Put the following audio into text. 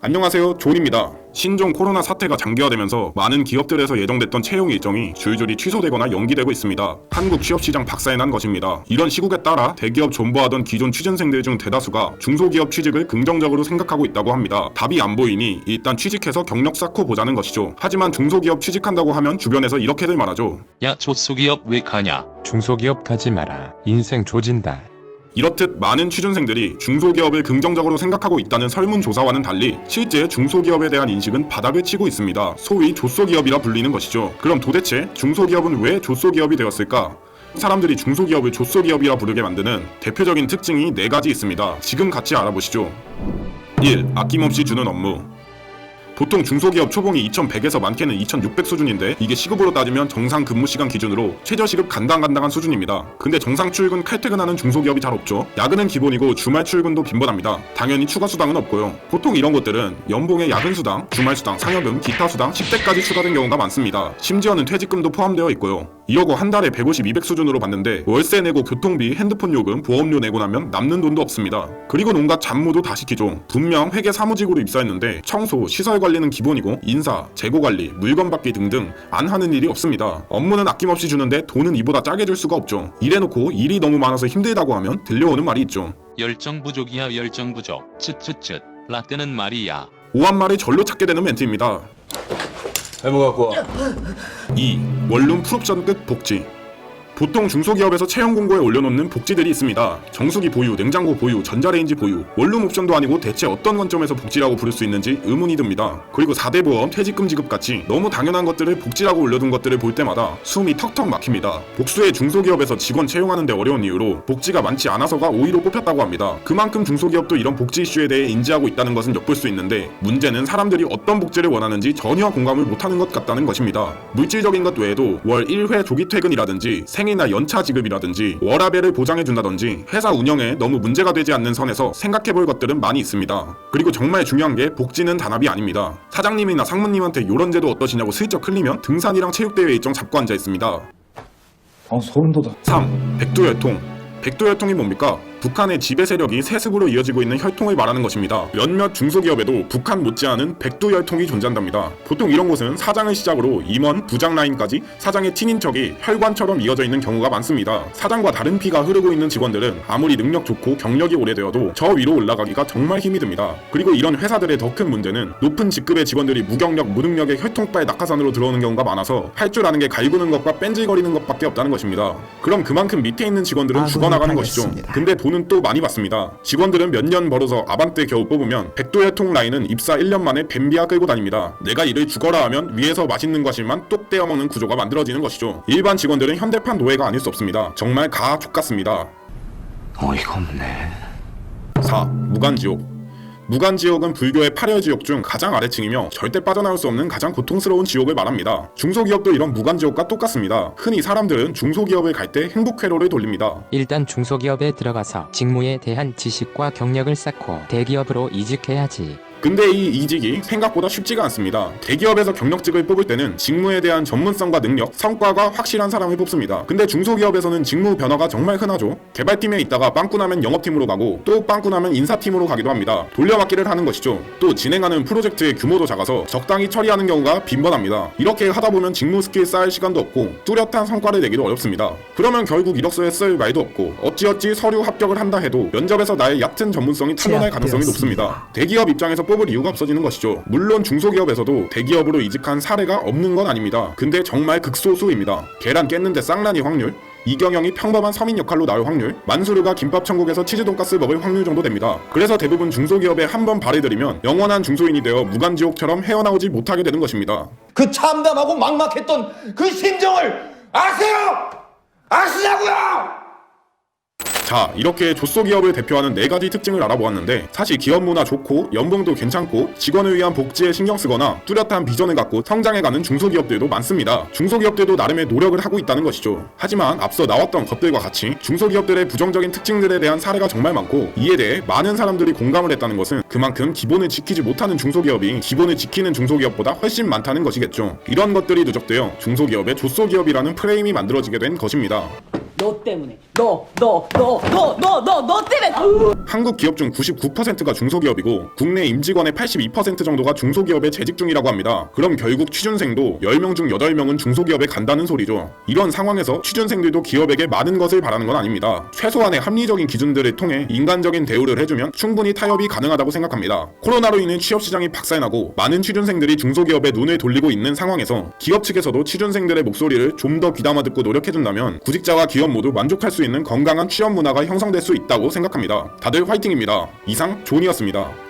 안녕하세요, 존입니다. 신종 코로나 사태가 장기화되면서 많은 기업들에서 예정됐던 채용 일정이 줄줄이 취소되거나 연기되고 있습니다. 한국 취업시장 박살이 난 것입니다. 이런 시국에 따라 대기업 존버하던 기존 취준생들 중 대다수가 중소기업 취직을 긍정적으로 생각하고 있다고 합니다. 답이 안 보이니 일단 취직해서 경력 쌓고 보자는 것이죠. 하지만 중소기업 취직한다고 하면 주변에서 이렇게들 말하죠. 야, 조소기업 왜 가냐? 중소기업 가지 마라. 인생 조진다. 이렇듯 많은 취준생들이 중소기업을 긍정적으로 생각하고 있다는 설문조사와는 달리 실제 중소기업에 대한 인식은 바닥을 치고 있습니다. 소위 조소기업이라 불리는 것이죠. 그럼 도대체 중소기업은 왜 조소기업이 되었을까? 사람들이 중소기업을 조소기업이라 부르게 만드는 대표적인 특징이 4가지 있습니다. 지금 같이 알아보시죠. 1. 아낌없이 주는 업무. 보통 중소기업 초봉이 2100에서 많게는 2600 수준인데 이게 시급으로 따지면 정상 근무시간 기준으로 최저시급 간당간당한 수준입니다. 근데 정상 출근 칼퇴근하는 중소기업이 잘 없죠. 야근은 기본이고 주말 출근도 빈번합니다. 당연히 추가 수당은 없고요. 보통 이런 것들은 연봉에 야근 수당, 주말 수당, 상여금, 기타 수당, 식대까지 추가된 경우가 많습니다. 심지어는 퇴직금도 포함되어 있고요. 이러고 한 달에 150, 200 수준으로 받는데 월세 내고 교통비, 핸드폰 요금, 보험료 내고 나면 남는 돈도 없습니다. 그리고 온갖 잡무도 다 시키죠. 분명 회계 사무직으로 입사했는데 청소, 시설 관리는 기본이고 인사, 재고 관리, 물건 받기 등등 안 하는 일이 없습니다. 업무는 아낌없이 주는데 돈은 이보다 짜게 줄 수가 없죠. 이래놓고 일이 너무 많아서 힘들다고 하면 들려오는 말이 있죠. 열정 부족이야, 열정 부족. 쯧쯧쯧. 라떼는 말이야. 오한 말을 절로 찾게 되는 멘트입니다. 해무 갖고 와. 2. 원룸 풀옵션 끝 복지. 보통 중소기업에서 채용 공고에 올려놓는 복지들이 있습니다. 정수기 보유, 냉장고 보유, 전자레인지 보유, 원룸 옵션도 아니고 대체 어떤 관점에서 복지라고 부를 수 있는지 의문이 듭니다. 그리고 4대 보험, 퇴직금 지급같이 너무 당연한 것들을 복지라고 올려둔 것들을 볼 때마다 숨이 턱턱 막힙니다. 복수의 중소기업에서 직원 채용하는데 어려운 이유로 복지가 많지 않아서가 5위로 뽑혔다고 합니다. 그만큼 중소기업도 이런 복지 이슈에 대해 인지하고 있다는 것은 엿볼 수 있는데 문제는 사람들이 어떤 복지를 원하는지 전혀 공감을 못하는 것 같다는 것입니다. 물질적인 것 외에도 월 1회 조기 퇴근이라든지 생이나 연차 지급이라든지 워라밸을 보장해준다든지 회사 운영에 너무 문제가 되지 않는 선에서 생각해볼 것들은 많이 있습니다. 그리고 정말 중요한 게 복지는 단합이 아닙니다. 사장님이나 상무님한테 요런 제도 어떠시냐고 슬쩍 흘리면 등산이랑 체육대회 일정 잡고 앉아있습니다. 소름 돋아. 3. 백두혈통. 백두혈통이 뭡니까? 북한의 지배 세력이 세습으로 이어지고 있는 혈통을 말하는 것입니다. 몇몇 중소기업에도 북한 못지않은 백두혈통이 존재한답니다. 보통 이런 곳은 사장을 시작으로 임원, 부장 라인까지 사장의 친인척이 혈관처럼 이어져 있는 경우가 많습니다. 사장과 다른 피가 흐르고 있는 직원들은 아무리 능력 좋고 경력이 오래되어도 저 위로 올라가기가 정말 힘이 듭니다. 그리고 이런 회사들의 더 큰 문제는 높은 직급의 직원들이 무경력, 무능력의 혈통바의 낙하산으로 들어오는 경우가 많아서 할 줄 아는 게 갈구는 것과 뺀질거리는 것밖에 없다는 것입니다. 그럼 그만큼 밑에 있는 직원들은 죽어나가는 것이죠. 근데 돈은 또 많이 받습니다. 직원들은 몇 년 벌어서 아반떼 겨우 뽑으면 백두혈통 라인은 입사 1년 만에 뱀비아 끌고 다닙니다. 내가 일을 죽어라 하면 위에서 맛있는 과실만 똑 떼어 먹는 구조가 만들어지는 것이죠. 일반 직원들은 현대판 노예가 아닐 수 없습니다. 정말 가족 같습니다. 어이가 없네. 4. 무간지옥. 무간지옥은 불교의 8열 지옥 중 가장 아래층이며 절대 빠져나올 수 없는 가장 고통스러운 지옥을 말합니다. 중소기업도 이런 무간지옥과 똑같습니다. 흔히 사람들은 중소기업을 갈 때 행복회로를 돌립니다. 일단 중소기업에 들어가서 직무에 대한 지식과 경력을 쌓고 대기업으로 이직해야지. 근데 이 이직이 생각보다 쉽지가 않습니다. 대기업에서 경력직을 뽑을 때는 직무에 대한 전문성과 능력, 성과가 확실한 사람을 뽑습니다. 근데 중소기업에서는 직무 변화가 정말 흔하죠. 개발팀에 있다가 빵꾸 나면 영업팀으로 가고 또 빵꾸 나면 인사팀으로 가기도 합니다. 돌려막기를 하는 것이죠. 또 진행하는 프로젝트의 규모도 작아서 적당히 처리하는 경우가 빈번합니다. 이렇게 하다 보면 직무 스킬 쌓을 시간도 없고 뚜렷한 성과를 내기도 어렵습니다. 그러면 결국 이력서에 쓸 말도 없고 어찌어찌 서류 합격을 한다 해도 면접에서 나의 얕은 전문성이 탄로날 가능성이 높습니다. 대기업 입장에서 뽑을 이유가 없어지는 것이죠. 물론 중소기업에서도 대기업으로 이직한 사례가 없는 건 아닙니다. 근데 정말 극소수입니다. 계란 깼는데 쌍란이 확률, 이경영이 평범한 서민 역할로 나올 확률, 만수르가 김밥 천국에서 치즈 돈가스 먹을 확률 정도 됩니다. 그래서 대부분 중소기업에 한번 발을 들이면 영원한 중소인이 되어 무간지옥처럼 헤어나오지 못하게 되는 것입니다. 그 참담하고 막막했던 그 심정을 아세요? 아시냐고요? 자, 이렇게 조소기업을 대표하는 4가지 특징을 알아보았는데 사실 기업 문화 좋고 연봉도 괜찮고 직원을 위한 복지에 신경 쓰거나 뚜렷한 비전을 갖고 성장해가는 중소기업들도 많습니다. 중소기업들도 나름의 노력을 하고 있다는 것이죠. 하지만 앞서 나왔던 것들과 같이 중소기업들의 부정적인 특징들에 대한 사례가 정말 많고 이에 대해 많은 사람들이 공감을 했다는 것은 그만큼 기본을 지키지 못하는 중소기업이 기본을 지키는 중소기업보다 훨씬 많다는 것이겠죠. 이런 것들이 누적되어 중소기업의 조소기업이라는 프레임이 만들어지게 된 것입니다. 너 때문에. 너 때문에. 한국 기업 중 99%가 중소기업이고 국내 임직원의 82% 정도가 중소기업에 재직 중이라고 합니다. 그럼 결국 취준생도 10명 중 8명은 중소기업에 간다는 소리죠. 이런 상황에서 취준생들도 기업에게 많은 것을 바라는 건 아닙니다. 최소한의 합리적인 기준들을 통해 인간적인 대우를 해주면 충분히 타협이 가능하다고 생각합니다. 코로나로 인해 취업시장이 박살나고 많은 취준생들이 중소기업에 눈을 돌리고 있는 상황에서 기업 측에서도 취준생들의 목소리를 좀 더 귀담아 듣고 노력해준다면 구직자와 기업 모두 만족할 수 있는 건강한 취업 문화가 형성될 수 있다고 생각합니다. 다들 화이팅입니다. 이상 존이었습니다.